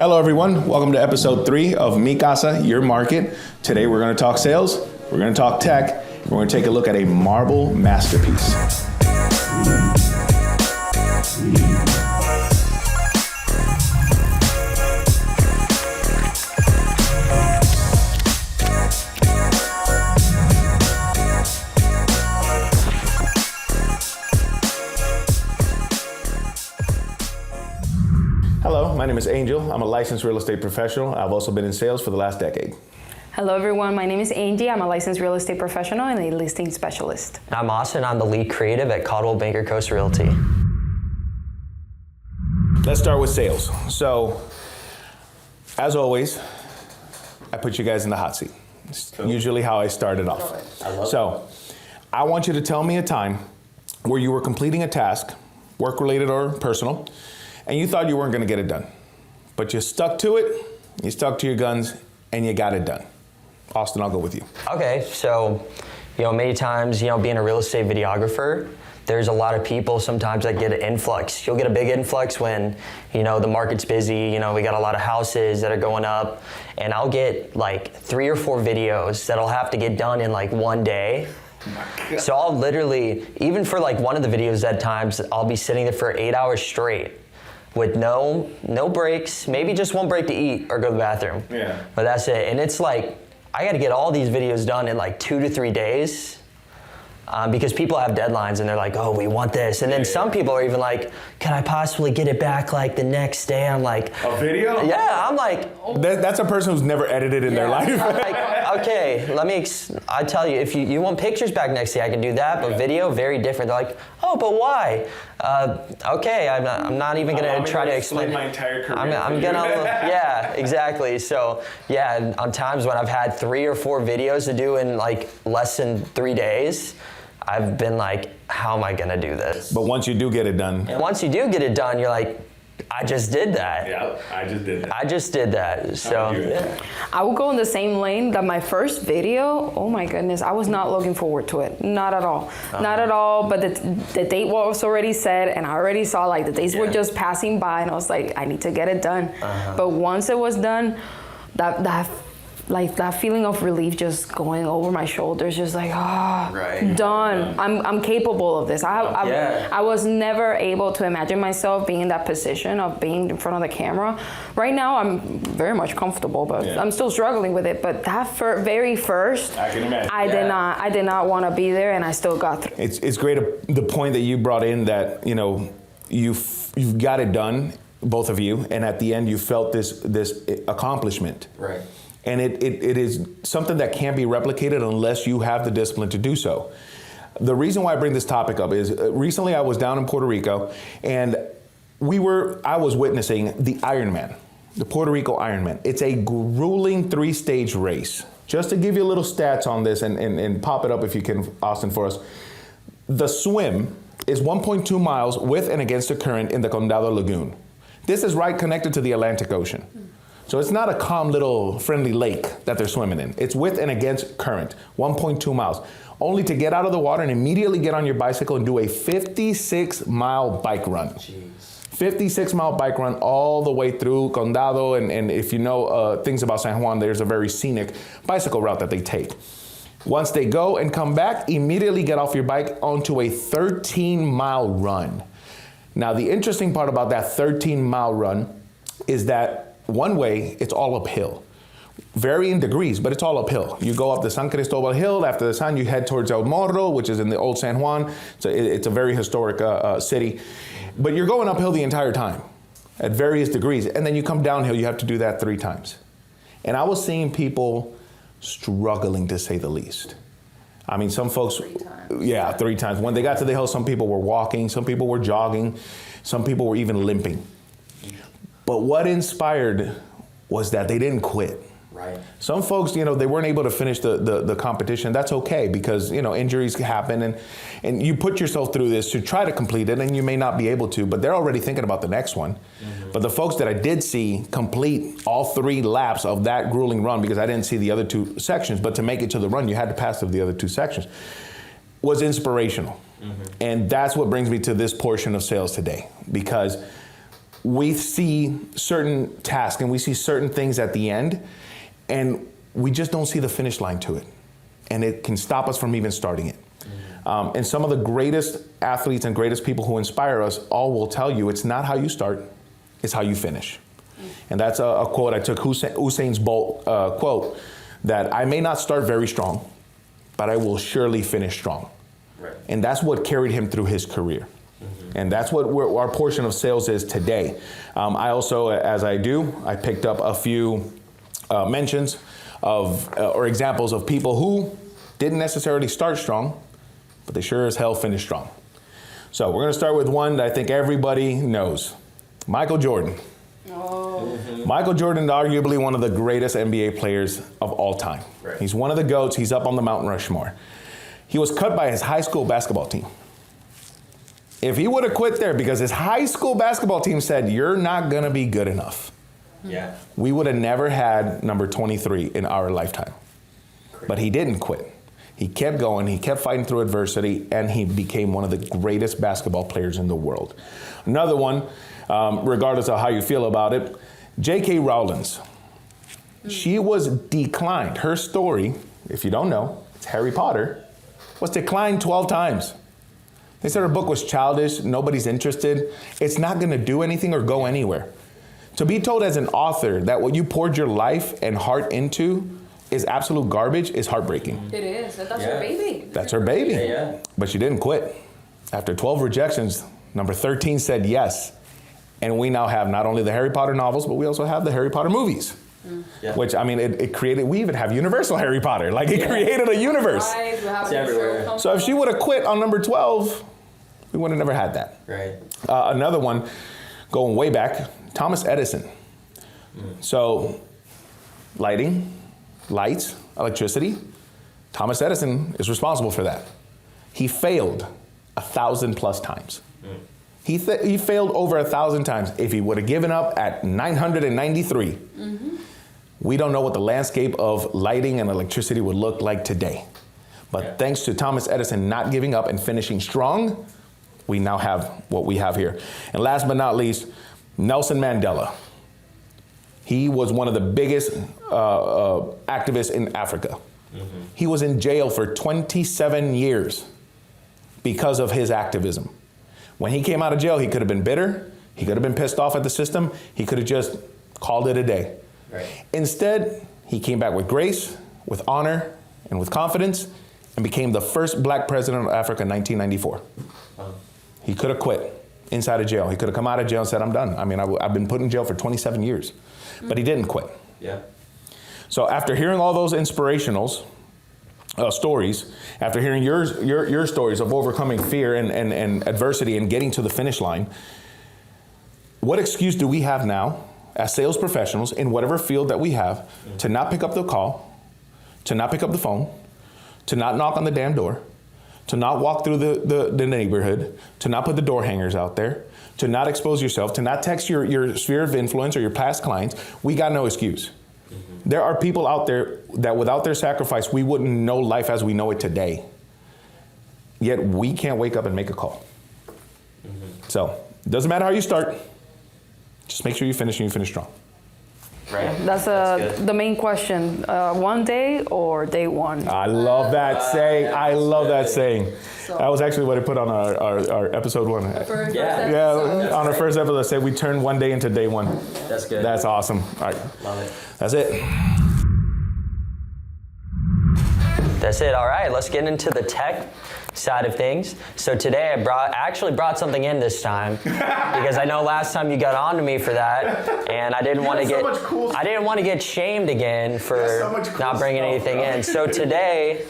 Hello everyone, welcome to episode 3 of Mi Casa Your Market. Today we're going to talk sales, we're going to talk tech, and we're going to take a look at a marble masterpiece. Hello, my name is Angel. I'm a licensed real estate professional. I've also been in sales for the last decade. Hello everyone, my name is Angie. I'm a licensed real estate professional and a listing specialist. And I'm Austin. I'm the lead creative at Caldwell Banker Coast Realty. Let's start with sales. So, as always, I put you guys in the hot seat. It's usually how I started off. I want you to tell me a time where you were completing a task, work-related or personal, and you thought you weren't going to get it done. But you stuck to it, you stuck to your guns, and you got it done. Austin, I'll go with you. Okay, so, many times, being a real estate videographer, there's a lot of people sometimes that get an influx. You'll get a big influx when, the market's busy, we got a lot of houses that are going up, and I'll get like 3 or 4 videos that'll have to get done in like one day. So I'll literally, even for like one of the videos at times, I'll be sitting there for 8 hours straight with no breaks, maybe just one break to eat or go to the bathroom. Yeah. But that's it. And it's like, I got to get all these videos done in like 2 to 3 days because people have deadlines and they're like, oh, we want this. And then some people are even like, can I possibly get it back like the next day? I'm like, a video? Yeah, I'm like. That's a person who's never edited in their life. Like, okay, I tell you, if you want pictures back next day, I can do that, but video, very different. They're like, oh, but why? Okay, I'm not even gonna try to explain. My entire career. I'm gonna, yeah, exactly. So yeah, on times when I've had 3 or 4 videos to do in like less than 3 days, I've been like, how am I gonna do this? But once you do get it done. And once you do get it done, you're like, I just did that. Yeah, I just did that. So, yeah. I will go in the same lane that my first video, oh my goodness, I was not looking forward to it. Not at all. Not at all, but the date was already set and I already saw like the days were just passing by and I was like, I need to get it done. But once it was done, that feeling of relief just going over my shoulders, just like, done. I'm capable of this. I was never able to imagine myself being in that position of being in front of the camera. Right now, I'm very much comfortable, but I'm still struggling with it. But that very first, I can imagine. I did not want to be there, and I still got through. It's great the point that you brought in that you've got it done, both of you, and at the end you felt this accomplishment. Right. And it is something that can't be replicated unless you have the discipline to do so. The reason why I bring this topic up is recently I was down in Puerto Rico and I was witnessing the Ironman, the Puerto Rico Ironman. It's a grueling 3-stage race. Just to give you a little stats on this and pop it up if you can, Austin, for us. The swim is 1.2 miles with and against the current in the Condado Lagoon. This is right connected to the Atlantic Ocean. So it's not a calm little friendly lake that they're swimming in. It's with and against current, 1.2 miles. Only to get out of the water and immediately get on your bicycle and do a 56-mile bike run. Jeez. 56-mile bike run all the way through Condado, and if you know things about San Juan, there's a very scenic bicycle route that they take. Once they go and come back, immediately get off your bike onto a 13-mile run. Now, the interesting part about that 13-mile run is that one way, it's all uphill. Varying degrees, but it's all uphill. You go up the San Cristobal Hill. After the San, you head towards El Morro, which is in the old San Juan. So it's a very historic city. But you're going uphill the entire time at various degrees. And then you come downhill, you have to do that 3 times. And I was seeing people struggling, to say the least. I mean, some folks, 3 times. Yeah, 3 times. When they got to the hill, some people were walking, some people were jogging, some people were even limping. But what inspired was that they didn't quit. Right. Some folks, they weren't able to finish the competition. That's okay because, injuries happen and you put yourself through this to try to complete it and you may not be able to, but they're already thinking about the next one. Mm-hmm. But the folks that I did see complete all 3 laps of that grueling run, because I didn't see the other 2 sections, but to make it to the run, you had to pass through the other 2 sections, was inspirational. Mm-hmm. And that's what brings me to this portion of sales today, because we see certain tasks and we see certain things at the end, and we just don't see the finish line to it. And it can stop us from even starting it. And some of the greatest athletes and greatest people who inspire us all will tell you it's not how you start, it's how you finish. And that's a quote I took, Usain Bolt quote, that I may not start very strong, but I will surely finish strong. Right. And that's what carried him through his career. And that's what our portion of sales is today. I also, as I do, I picked up a few mentions of or examples of people who didn't necessarily start strong, but they sure as hell finished strong. So we're going to start with one that I think everybody knows, Michael Jordan. Oh. Michael Jordan is arguably one of the greatest NBA players of all time. Right. He's one of the GOATs. He's up on the Mount Rushmore. He was cut by his high school basketball team. If he would have quit there because his high school basketball team said, you're not going to be good enough, we would have never had number 23 in our lifetime. But he didn't quit. He kept going, he kept fighting through adversity, and he became one of the greatest basketball players in the world. Another one, regardless of how you feel about it, J.K. Rowling. She was declined. Her story, if you don't know, it's Harry Potter, was declined 12 times. They said her book was childish, nobody's interested. It's not gonna do anything or go anywhere. To be told as an author that what you poured your life and heart into is absolute garbage is heartbreaking. It is, that's her baby. That's her baby. Yeah. But she didn't quit. After 12 rejections, number 13 said yes. And we now have not only the Harry Potter novels, but we also have the Harry Potter movies. Which, I mean, it created, we even have Universal Harry Potter. Like, it created a universe. Right, it's everywhere. So if she would have quit on number 12, we would have never had that. Right. Another one, going way back, Thomas Edison. So, lights, electricity, Thomas Edison is responsible for that. He failed 1,000+ times. He failed over 1,000 times. If he would have given up at 993, we don't know what the landscape of lighting and electricity would look like today. But thanks to Thomas Edison not giving up and finishing strong, we now have what we have here. And last but not least, Nelson Mandela. He was one of the biggest activists in Africa. He was in jail for 27 years because of his activism. When he came out of jail, he could have been bitter. He could have been pissed off at the system. He could have just called it a day. Right. Instead, he came back with grace, with honor, and with confidence, and became the first black president of Africa in 1994. He could have quit inside of jail. He could have come out of jail and said, I'm done. I mean, I've been put in jail for 27 years. But he didn't quit. Yeah. So after hearing all those inspirational stories, after hearing your stories of overcoming fear and adversity and getting to the finish line, what excuse do we have now as sales professionals in whatever field that we have to not pick up the call, to not pick up the phone, to not knock on the damn door, to not walk through the neighborhood, to not put the door hangers out there, to not expose yourself, to not text your sphere of influence or your past clients? We got no excuse. There are people out there that without their sacrifice, we wouldn't know life as we know it today. Yet we can't wake up and make a call. So it doesn't matter how you start. Just make sure you finish and you finish strong. Right. That's the main question. One day or day one? I love that saying. I love that saying. So, that was actually what I put on our episode one. First episode. On our first episode, I said we turned one day into day one. That's good. That's awesome. All right. Love it. That's it. That's it. All right. Let's get into the tech side of things. So today I actually brought something in this time because I know last time you got on to me for that, and I didn't want to get shamed again for not bringing anything in. So today,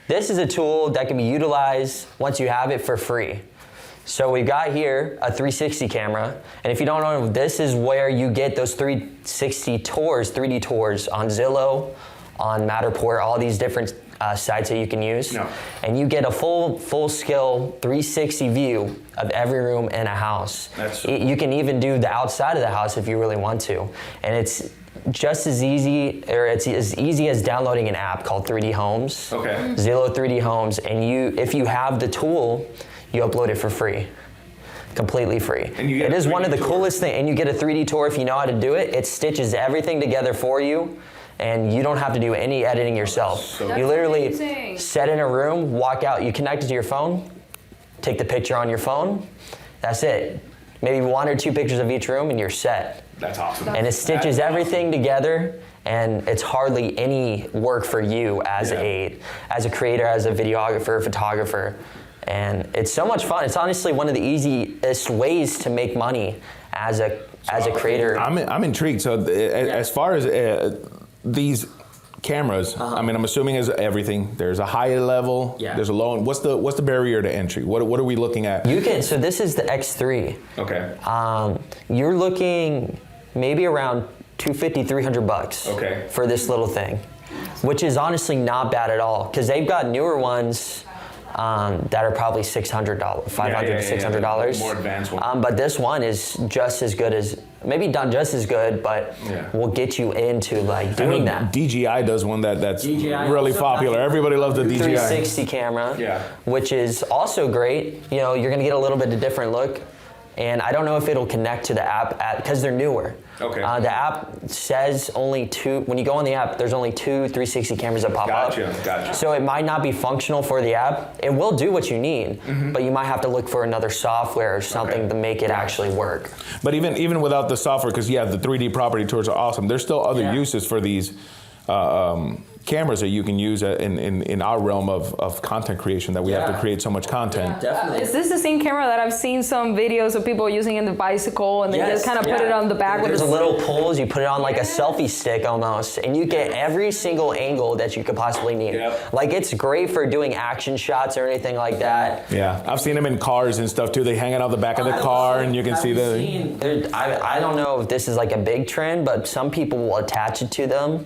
this is a tool that can be utilized once you have it for free. So we've got here a 360 camera, and if you don't know, this is where you get those 360 tours, 3D tours on Zillow, on Matterport, all these different sites that you can use, and you get a full-scale 360 view of every room in a house. You can even do the outside of the house if you really want to, and it's just as easy, or it's as easy as downloading an app called 3D Homes. Okay. Zillow 3D Homes, and if you have the tool, you upload it for free. completely free. And you get it is one of the 3D tour. coolest things, and you get a 3D tour if you know how to do it. It stitches everything together for you, and you don't have to do any editing yourself. You literally set in a room, walk out, you connect it to your phone, take the picture on your phone, that's it. Maybe 1 or 2 pictures of each room and you're set. That's awesome. And it stitches everything together, and it's hardly any work for you as a creator, as a videographer, photographer. And it's so much fun. It's honestly one of the easiest ways to make money as a creator. I'm intrigued. So as far as these cameras, I mean, I'm assuming is everything. There's a high level. Yeah. There's a low. What's the barrier to entry? What are we looking at? So this is the X3. Okay. You're looking maybe around $250, $300 for this little thing, which is honestly not bad at all, because they've got newer ones that are probably $600, $500 to $600. More advanced one. But this one is just as good as, maybe done just as good, but will get you into like doing that. DJI does one that's really popular. Everybody loves the DJI 360 camera, which is also great. You know, you're gonna get a little bit of different look. And I don't know if it'll connect to the app because they're newer. Okay. The app says only 2, when you go on the app, there's only 2 360 cameras that pop up. Gotcha. So it might not be functional for the app. It will do what you need, but you might have to look for another software or something to make it actually work. But even without the software, because the 3D property tours are awesome, there's still other uses for these cameras that you can use in our realm of content creation, that we have to create so much content. Definitely. Is this the same camera that I've seen some videos of people using in the bicycle, and they just kind of put it on the back? There's little poles, you put it on like a selfie stick almost, and you get every single angle that you could possibly need. Like, it's great for doing action shots or anything like that. Yeah, I've seen them in cars and stuff too. They hang it out the back of the car, and you can see the... I don't know if this is like a big trend, but some people will attach it to them.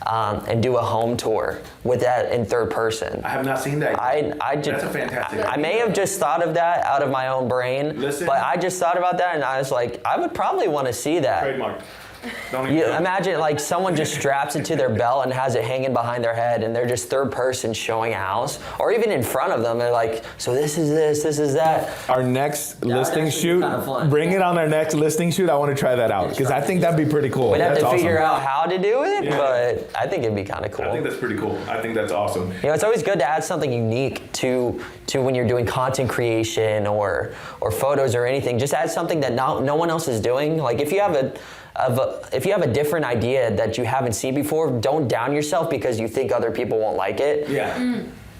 And do a home tour with that in third person. I have not seen that. That's a fantastic idea. I may have just thought of that out of my own brain, but I just thought about that, and I was like, I would probably want to see that. Trademark. Imagine like someone just straps it to their belt and has it hanging behind their head, and they're just third person showing a house, or even in front of them. They're like, so this is this, this is that. Our next listing shoot, bring it on our next listing shoot. I want to try that out, because I think that'd be pretty cool. We'd have to figure out how to do it, but I think it'd be kind of cool. I think that's pretty cool. I think that's awesome. You know, it's always good to add something unique to when you're doing content creation or photos or anything. Just add something that no one else is doing. Like, if you have a different idea that you haven't seen before, don't down yourself because you think other people won't like it.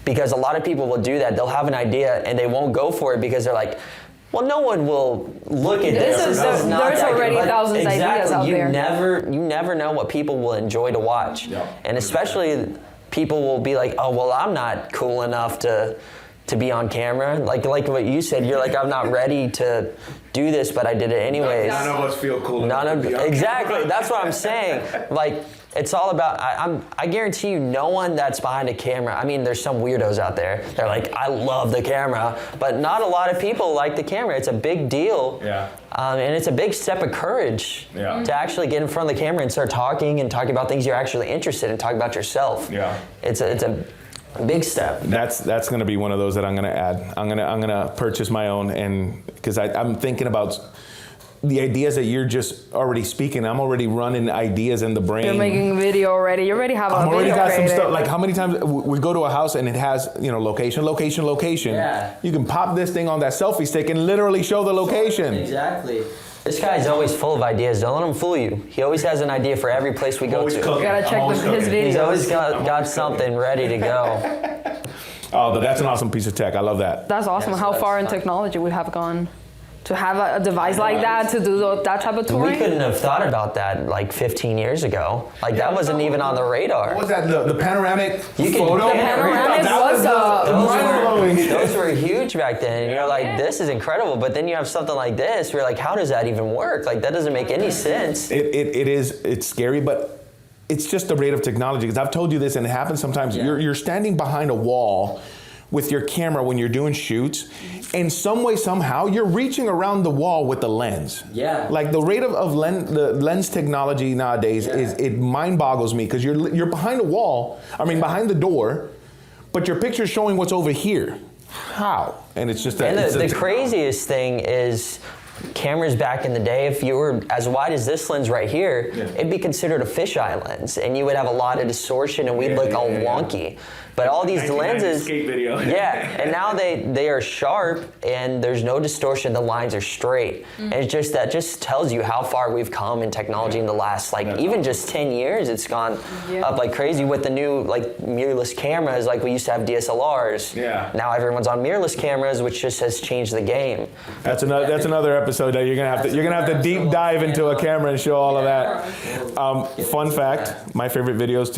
Because a lot of people will do that. They'll have an idea and they won't go for it because they're like, well, no one will look at this. There's already thousands of ideas out there. You never know what people will enjoy to watch. And especially people will be like, oh, well, I'm not cool enough to be on camera. Like what you said, you're like, I'm not ready to do this, but I did it anyways. None of us feel cool enough to be on exactly, camera. that's what I'm saying. Like, it's all about, I guarantee you no one that's behind a camera, I mean, there's some weirdos out there, they're like, I love the camera, but not a lot of people like the camera. It's a big deal. And it's a big step of courage to actually get in front of the camera and start talking about things you're actually interested in, talk about yourself. It's a big step. That's going to be one of those that I'm going to add. I'm going to purchase my own, and because I'm thinking about the ideas that you're just already speaking. I'm already running ideas in the brain. You're making a video already. You already have a video already got created. some stuff. Like, how many times we go to a house and it has, location. You can pop this thing on that selfie stick and literally show the location. Exactly. This guy's always full of ideas. Don't let him fool you. He always has an idea for every place we go to. You gotta check his videos. He's always got something ready to go. Oh, but that's an awesome piece of tech. I love that. That's awesome. How far in technology would have gone to have a device like that to do that type of touring? We couldn't have thought about that like 15 years ago. Like, that wasn't even on the radar. What was that? The panoramic photo? The panoramic was those were huge back then. And you're like, this is incredible. But then you have something like this. We're like, how does that even work? Like, that doesn't make any sense. It's scary, but it's just the rate of technology. Because I've told you this, and it happens sometimes. You're standing behind a wall with your camera when you're doing shoots, and some way, somehow, you're reaching around the wall with the lens. Like, the rate of the lens technology nowadays it mind boggles me, because you're behind a wall, behind the door, but your picture's showing what's over here. how? And it's just that. And the craziest thing is, cameras back in the day, if you were as wide as this lens right here, it'd be considered a fisheye lens, and you would have a lot of distortion, and we'd look all wonky. But all these lenses, skate video. and now they are sharp, and there's no distortion. The lines are straight, and it's just that just tells you how far we've come in technology in the last even just 10 years. It's gone up like crazy with the new mirrorless cameras. Like we used to have DSLRs. Yeah. Now everyone's on mirrorless cameras, which just has changed the game. That's another episode that you're gonna have to deep dive into a camera and show all of that. Fun fact: my favorite videos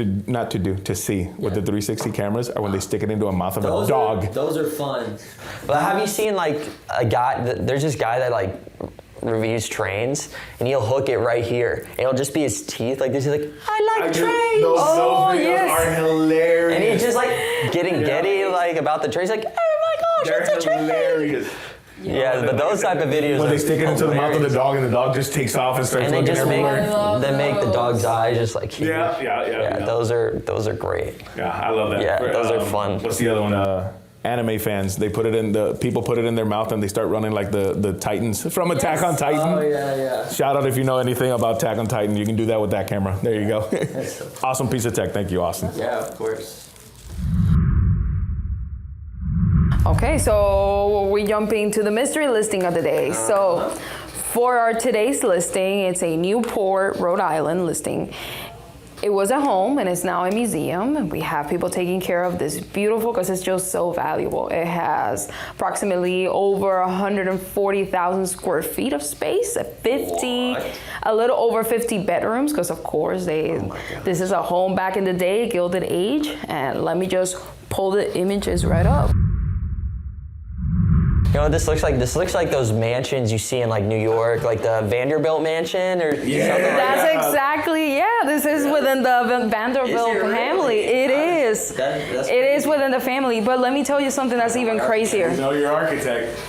to see with the 360 cameras are when they stick it into a mouth of a dog. Those are fun. But have you seen a guy? There's this guy that reviews trains, and he'll hook it right here, and it'll just be his teeth like this. He's like, I like trains. Those videos are hilarious. And he's just getting giddy about the trains. Like, oh my gosh, They're it's a train. hilarious. Yeah, but those type of videos When are they stick it into the mouth of the hilarious. dog and the dog just takes off and starts And they looking just make everywhere. the dog's eyes just huge. Yeah. Those are great. Yeah, I love that. Yeah, those are fun. What's the other one? Anime fans, people put it in their mouth and they start running like the Titans from Attack on Titan. Oh yeah. Shout out if you know anything about Attack on Titan. You can do that with that camera. There you go. Awesome piece of tech. Thank you, Austin. Yeah, of course. Okay, so we jump into the mystery listing of the day. So for our today's listing, it's a Newport, Rhode Island listing. It was a home and it's now a museum. We have people taking care of this beautiful because it's just so valuable. It has approximately over 140,000 square feet of space, a little over 50 bedrooms because of course this is a home back in the day, Gilded Age. And let me just pull the images right up. You know what this looks like? This looks like those mansions you see in New York, like the Vanderbilt mansion or something like that. That's exactly, this is within the Vanderbilt family. It is. That's It is within the family. But let me tell you something that's even crazier. You know your architect.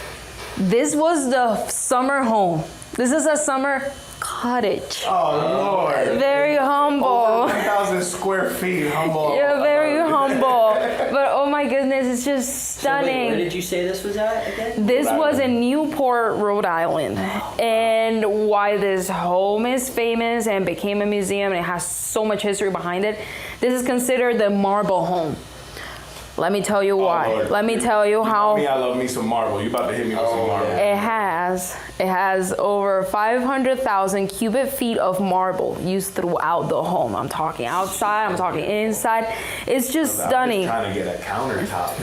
This was the summer home. This is a summer cottage. Oh Lord. Very humble. 1,000 square feet. Humble. Yeah, very humble. But oh my goodness, it's just stunning. Where did you say this was at again? This was in Newport, Rhode Island. And why this home is famous and became a museum and it has so much history behind it, this is considered the marble home. Let me tell you why. Lord. Let me tell you how. I love me some marble. You about to hit me with some marble. It has over 500,000 cubic feet of marble used throughout the home. I'm talking outside, I'm talking inside. It's just stunning. I'm just trying to get a countertop,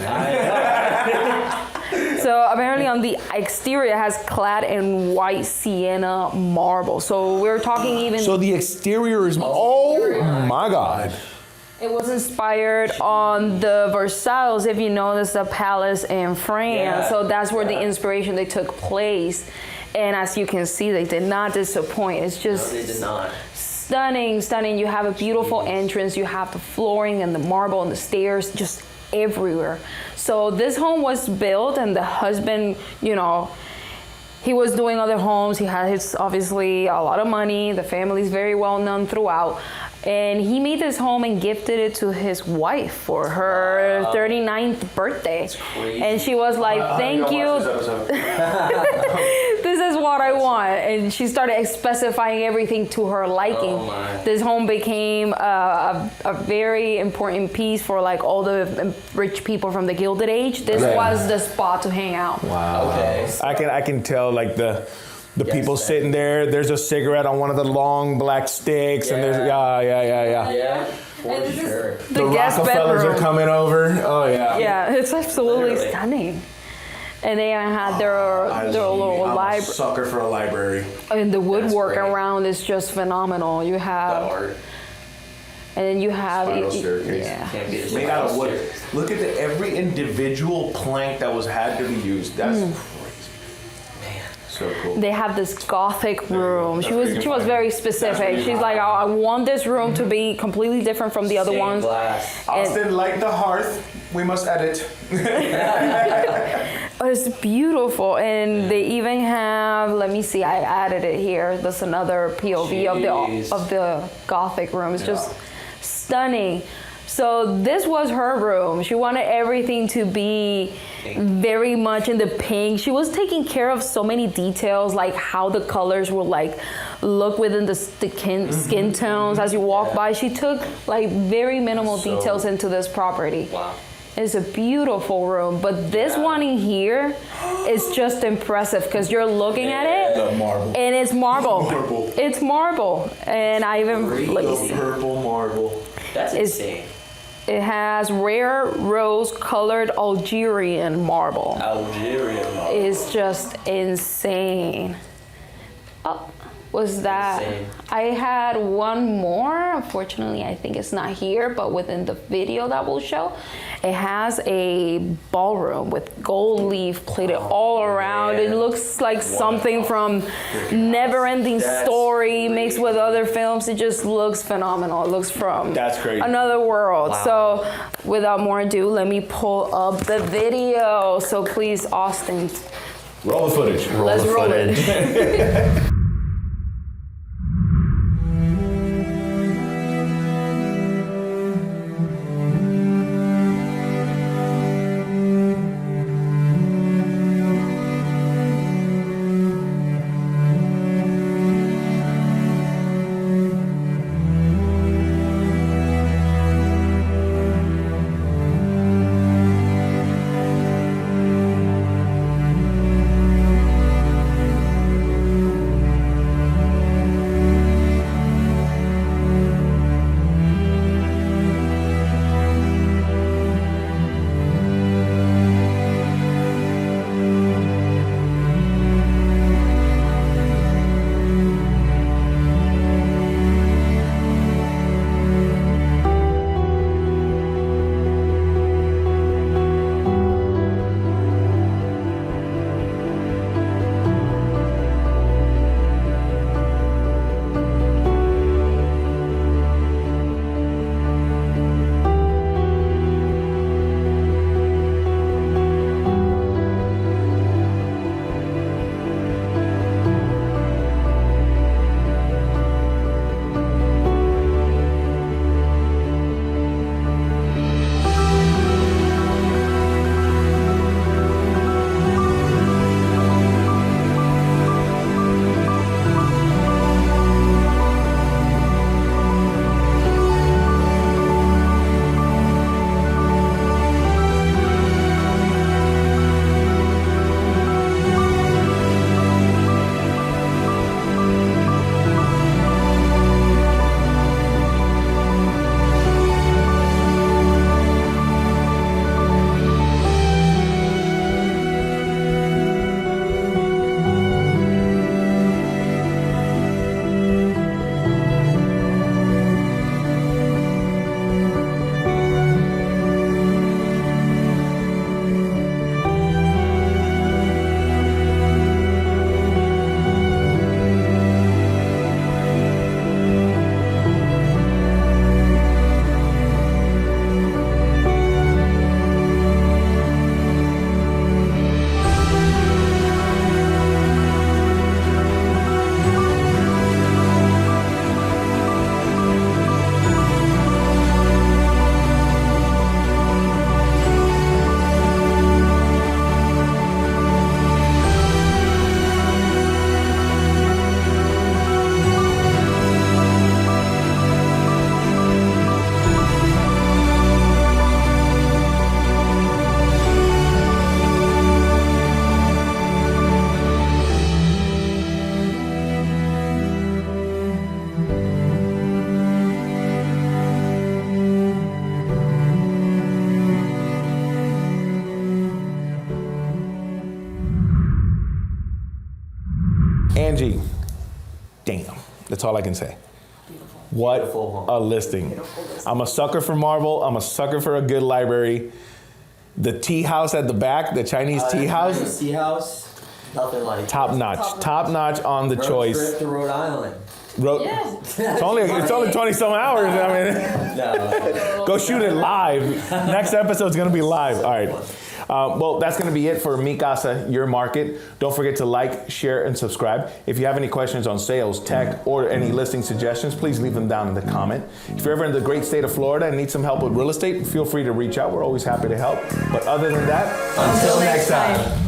man. So apparently on the exterior it has clad in white sienna marble. So we're talking even. So the exterior is, oh my God. It was inspired on the Versailles, if you notice, the palace in France. Yeah. So that's where the inspiration they took place. And as you can see, they did not disappoint. It's just No, they did not. stunning. You have a beautiful entrance. You have the flooring and the marble and the stairs just everywhere. So this home was built and the husband, he was doing other homes. He had obviously a lot of money. The family's very well known throughout. And he made this home and gifted it to his wife for her 39th birthday. And she was like, thank you. This is what I want. And she started specifying everything to her liking. Oh my. This home became a very important piece for all the rich people from the Gilded Age. This was the spot to hang out. Wow. Okay. I can tell the people sitting there. There's a cigarette on one of the long black sticks, and there's yeah. Yeah, for sure. The guest Rockefellers bedroom. are coming over. Oh yeah. Yeah, it's absolutely Literally. stunning. And they had their little I'm a library. sucker for a library. And the woodwork great. around is just phenomenal. You The have, art. and then you have, Spiral staircase. yeah. Can't be Made out of wood. Look at every individual plank that had to be used. That's crazy. Man. So cool. They have this Gothic room. That's She where was you she was find very it. That's where specific. you She's find like, it. I want this room to be completely different from the other Stained ones. glass. Austin, like the hearth, we must edit. Oh, it's beautiful, and they even have. Let me see. I added it here. That's another POV Jeez. of the Gothic room. It's just stunning. So this was her room. She wanted everything to be very much in the pink. She was taking care of so many details, like how the colors will like look within the skin tones as you walk by. She took like very minimal details into this property. Wow. It's a beautiful room, but this one in here is just impressive because you're looking at it, The marble. and it's marble. Marble. It's marble, and I even let me see. Purple marble. That's It's- insane. It has rare rose-colored Algerian marble. Algerian marble. It's just insane. Oh, was that? Insane. I had one more. Unfortunately, I think it's not here, but within the video that we'll show, it has a ballroom with gold leaf plated all around. It looks like something from Never-Ending Story mixed with other films. It just looks phenomenal. It looks from That's crazy. another world. So without more ado, let me pull up the video. So please, Austin, Roll the footage. let's roll it. Angie, damn. That's all I can say. What Beautiful. a listing. I'm a sucker for Marvel. I'm a sucker for a good library. The tea house at the back, the Chinese tea house, Tea house. Nothing like top notch. Top notch on the road choice. trip to Rhode Island. Yes. It's only 20 some hours. I mean, No. go shoot it live. Next episode's gonna be live. All right. Well, that's gonna be it for Mi Casa Your Market. Don't forget to like, share, and subscribe. If you have any questions on sales, tech, or any listing suggestions, please leave them down in the comment. If you're ever in the great state of Florida and need some help with real estate, feel free to reach out. We're always happy to help. But other than that, until next time.